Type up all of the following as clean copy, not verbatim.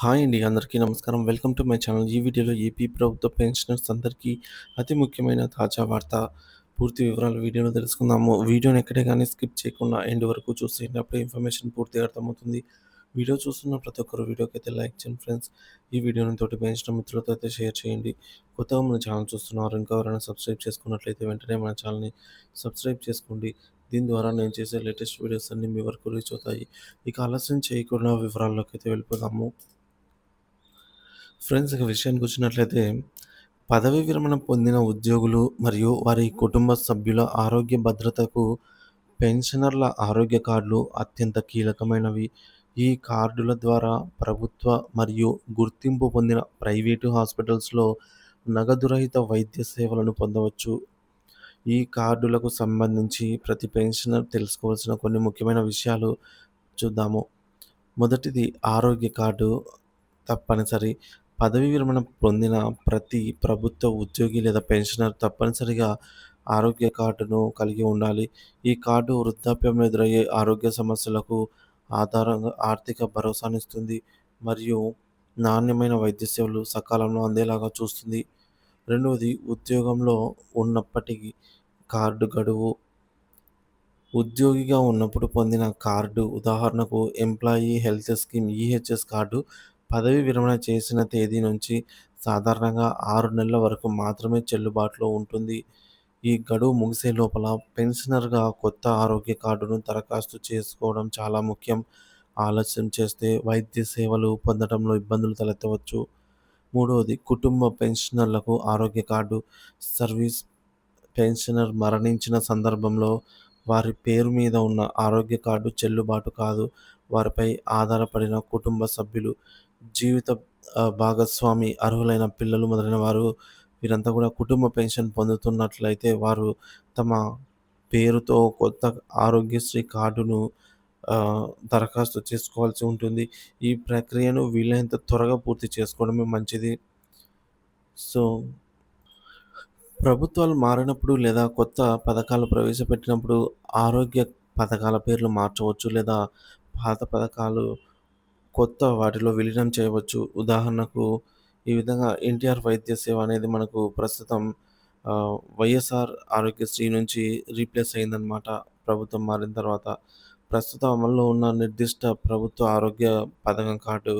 Hi అండి. అందరికీ నమస్కారం. Welcome to my channel. ఈ వీడియోలో ఏపీ ప్రభుత్వ పెన్షనర్స్ అందరికీ అతి ముఖ్యమైన తాజా వార్త. పూర్తి వివరాలు వీడియోలో తెలుసుకుందాము. వీడియోని ఎక్కడే గానీ స్కిప్ చేయకుండా ఎండ్ వరకు చూసేయండి. అప్పుడే ఇన్ఫర్మేషన్ పూర్తిగా అర్థమవుతుంది. వీడియో చూస్తున్న ప్రతి ఒక్కరు వీడియోకైతే లైక్ చేయండి ఫ్రెండ్స్. ఈ వీడియోని తోటి పెంచిన మిత్రులతో అయితే షేర్ చేయండి. కొత్తగా మన ఛానల్ చూస్తున్నారు. ఇంకా ఎవరైనా సబ్స్క్రైబ్ చేసుకున్నట్లయితే వెంటనే మన ఛానల్‌ని సబ్స్క్రైబ్ చేసుకోండి. దీని ద్వారా నేను చేసే లేటెస్ట్ వీడియోస్ అన్నీ మీ వరకు రీచ్ అవుతాయి. ఇక ఆలస్యం చేయకుండా వివరాల్లోకైతే వెళ్ళిపోదాము. ఫ్రెండ్స్ ఇక విషయానికొచ్చినట్లయితే, పదవీ విరమణ పొందిన ఉద్యోగులు మరియు వారి కుటుంబ సభ్యుల ఆరోగ్య భద్రతకు పెన్షనర్ల ఆరోగ్య కార్డులు అత్యంత కీలకమైనవి. ఈ కార్డుల ద్వారా ప్రభుత్వ మరియు గుర్తింపు పొందిన ప్రైవేటు హాస్పిటల్స్‌లో నగదు రహిత వైద్య సేవలను పొందవచ్చు. ఈ కార్డులకు సంబంధించి ప్రతి పెన్షనర్ తెలుసుకోవాల్సిన కొన్ని ముఖ్యమైన విషయాలు చూద్దాము. మొదటిది ఆరోగ్య కార్డు తప్పనిసరి. పదవీ విరమణ పొందిన ప్రతి ప్రభుత్వ ఉద్యోగి లేదా పెన్షనర్ తప్పనిసరిగా ఆరోగ్య కార్డును కలిగి ఉండాలి. ఈ కార్డు వృద్ధాప్యంలో ఎదురయ్యే ఆరోగ్య సమస్యలకు ఆధారంగా ఆర్థిక భరోసానిస్తుంది మరియు నాణ్యమైన వైద్య సేవలు సకాలంలో అందేలాగా చూస్తుంది. రెండవది ఉద్యోగంలో ఉన్నప్పటికీ కార్డు గడువు. ఉద్యోగిగా ఉన్నప్పుడు పొందిన కార్డు ఉదాహరణకు employee health scheme EHS card పదవీ విరమణ చేసిన తేదీ నుంచి సాధారణంగా 6 నెలల వరకు మాత్రమే చెల్లుబాటులో ఉంటుంది. ఈ గడువు ముగిసే లోపల పెన్షనర్‌గా కొత్త ఆరోగ్య కార్డును దరఖాస్తు చేసుకోవడం చాలా ముఖ్యం. ఆలస్యం చేస్తే వైద్య సేవలు పొందడంలో ఇబ్బందులు తలెత్తవచ్చు. మూడవది కుటుంబ పెన్షనర్లకు ఆరోగ్య కార్డు. సర్వీస్ పెన్షనర్ మరణించిన సందర్భంలో వారి పేరు మీద ఉన్న ఆరోగ్య కార్డు చెల్లుబాటు కాదు. వారిపై ఆధారపడిన కుటుంబ సభ్యులు, జీవిత భాగస్వామి, అర్హులైన పిల్లలు మొదలైన వారు వీరంతా కూడా కుటుంబ పెన్షన్ పొందుతున్నట్లయితే వారు తమ పేరుతో కొత్త ఆరోగ్యశ్రీ కార్డును దరఖాస్తు చేసుకోవాల్సి ఉంటుంది. ఈ ప్రక్రియను వీలైనంత త్వరగా పూర్తి చేసుకోవడమే మంచిది. సో ప్రభుత్వాలు మారినప్పుడు లేదా కొత్త పథకాలు ప్రవేశపెట్టినప్పుడు ఆరోగ్య పథకాల పేర్లు మార్చవచ్చు లేదా పాత పథకాలు కొత్త వాటిలో విలీనం చేయవచ్చు. ఉదాహరణకు ఈ విధంగా ఎన్టీఆర్ వైద్య సేవ అనేది మనకు ప్రస్తుతం వైఎస్ఆర్ ఆరోగ్యశ్రీ నుంచి రీప్లేస్ అయిందనమాట. ప్రభుత్వం మారిన తర్వాత. ప్రస్తుతం అమల్లో ఉన్న నిర్దిష్ట ప్రభుత్వ ఆరోగ్య పథకం కార్డు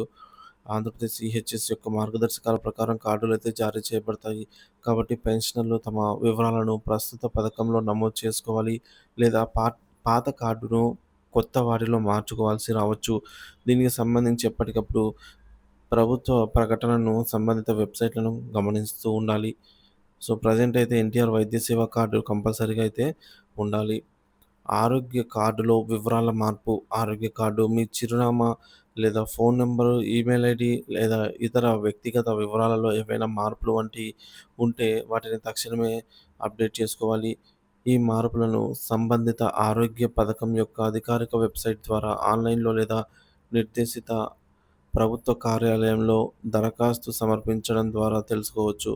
ఆంధ్రప్రదేశ్ ఈహెచ్ఎస్ యొక్క మార్గదర్శకాల ప్రకారం కార్డులైతే జారీ చేయబడతాయి. కాబట్టి పెన్షనర్లు తమ వివరాలను ప్రస్తుత పథకంలో నమోదు చేసుకోవాలి లేదా పాత కార్డును కొత్త వాటిలో మార్చుకోవాల్సి రావచ్చు. దీనికి సంబంధించి ఎప్పటికప్పుడు ప్రభుత్వ ప్రకటనను సంబంధిత వెబ్‌సైట్‌లను గమనిస్తూ ఉండాలి. సో, ప్రెజెంట్ అయితే ఎన్టీఆర్ వైద్య సేవ కార్డు కంపల్సరీగా అయితే ఉండాలి. ఆరోగ్య కార్డులో వివరాల మార్పు. ఆరోగ్య కార్డు మీ చిరునామా లేదా ఫోన్ నంబరు, ఈమెయిల్ ఐడీ లేదా ఇతర వ్యక్తిగత వివరాలలో ఏవైనా మార్పులు వంటివి ఉంటే వాటిని తక్షణమే అప్డేట్ చేసుకోవాలి. ఈ మార్పులను సంబంధిత ఆరోగ్య పథకం యొక్క అధికారిక వెబ్‌సైట్ ద్వారా ఆన్‌లైన్‌లో లేదా నిర్దేశిత ప్రభుత్వ కార్యాలయంలో దరఖాస్తు సమర్పించడం ద్వారా తెలుసుకోవచ్చు.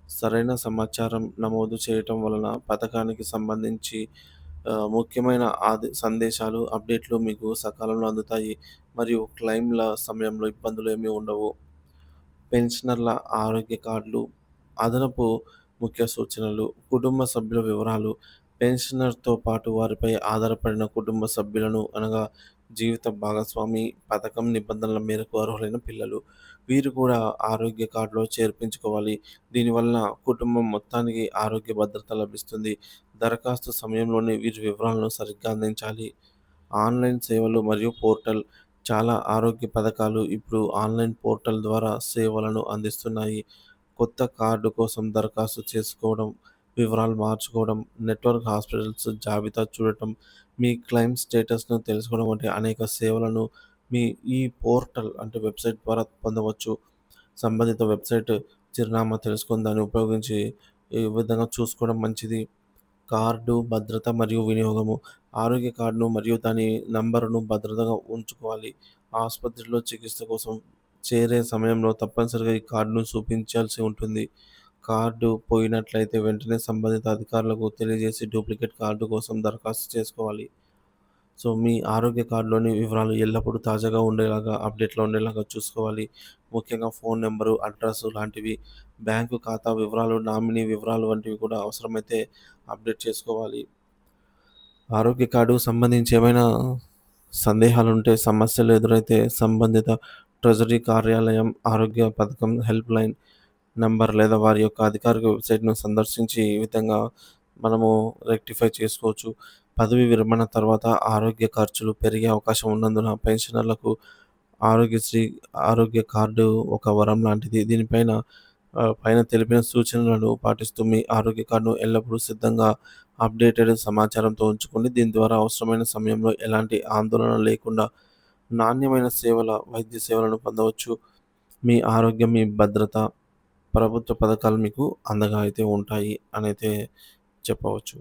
సరైన సమాచారం నమోదు చేయటం వలన పథకానికి సంబంధించి ముఖ్యమైన సందేశాలు, అప్డేట్లు మీకు సకాలంలో అందుతాయి మరియు క్లెయిమ్‌ల సమయంలో ఇబ్బందులు ఏమీ ఉండవు. పెన్షనర్ల ఆరోగ్య కార్డులు, అదనపు ముఖ్య సూచనలు, కుటుంబ సభ్యుల వివరాలు, పెన్షనర్‌తో పాటు వారిపై ఆధారపడిన కుటుంబ సభ్యులను అనగా జీవిత భాగస్వామి, పథకం నిబంధనల మేరకు అర్హులైన పిల్లలు. వీరు కూడా ఆరోగ్య కార్డులో చేర్పించుకోవాలి. దీనివలన కుటుంబం మొత్తానికి ఆరోగ్య భద్రత లభిస్తుంది. దరఖాస్తు సమయంలోనే వీరి వివరాలను సరిగ్గా అందించాలి. ఆన్‌లైన్ సేవలు మరియు పోర్టల్. చాలా ఆరోగ్య పథకాలు ఇప్పుడు ఆన్‌లైన్ పోర్టల్ ద్వారా సేవలను అందిస్తున్నాయి. కొత్త కార్డు కోసం దరఖాస్తు చేసుకోవడం, వివరాలు మార్చుకోవడం, నెట్వర్క్ హాస్పిటల్స్ జాబితా చూడటం, మీ క్లెయిమ్ స్టేటస్‌ను తెలుసుకోవడం వంటి అనేక సేవలను మీ ఈ పోర్టల్ అంటే వెబ్‌సైట్ ద్వారా పొందవచ్చు. సంబంధిత వెబ్‌సైట్ చిరునామా తెలుసుకొని దాన్ని ఉపయోగించి ఈ విధంగా చూసుకోవడం మంచిది. కార్డు భద్రత మరియు వినియోగము. ఆరోగ్య కార్డును మరియు దాని నంబరును భద్రతగా ఉంచుకోవాలి. ఆసుపత్రిలో చికిత్స కోసం చేరే సమయంలో తప్పనిసరిగా ఈ కార్డును చూపించాల్సి ఉంటుంది. కార్డు పోయినట్లయితే వెంటనే సంబంధిత అధికారులకు తెలియజేసి డూప్లికేట్ కార్డు కోసం దరఖాస్తు చేసుకోవాలి. సో, మీ ఆరోగ్య కార్డ్‌లోని వివరాలు ఎల్లప్పుడూ తాజాగా ఉండేలాగా, అప్డేట్‌లో ఉండేలాగా చూసుకోవాలి. ముఖ్యంగా ఫోను నంబరు, అడ్రెస్సు లాంటివి, బ్యాంకు ఖాతా వివరాలు, నామినీ వివరాలు వంటివి కూడా అవసరమైతే అప్డేట్ చేసుకోవాలి. ఆరోగ్య కార్డుకు సంబంధించి ఏమైనా సందేహాలుంటే, సమస్యలు ఎదురైతే సంబంధిత ట్రెజరీ కార్యాలయం, ఆరోగ్య పథకం హెల్ప్‌లైన్ నంబర్ లేదా వారి యొక్క అధికారిక వెబ్‌సైట్‌ను సందర్శించి ఈ విధంగా మనము రెక్టిఫై చేసుకోవచ్చు. పదవీ విరమణ తర్వాత ఆరోగ్య ఖర్చులు పెరిగే అవకాశం ఉన్నందున పెన్షనర్లకు ఆరోగ్యశ్రీ ఆరోగ్య కార్డు ఒక వరం లాంటిది. దీనిపైన పైన తెలిపిన సూచనలను పాటిస్తూ మీ ఆరోగ్య కార్డ్‌ను ఎల్లప్పుడూ సిద్ధంగా అప్డేటెడ్ సమాచారంతో ఉంచుకోండి. దీని ద్వారా అవసరమైన సమయంలో ఎలాంటి ఆందోళన లేకుండా నాణ్యమైన వైద్య సేవలను పొందవచ్చు. మీ ఆరోగ్యం, మీ భద్రత, ప్రభుత్వ పథకాలు మీకు అండగా అయితే ఉంటాయి అనైతే చెప్పవచ్చు.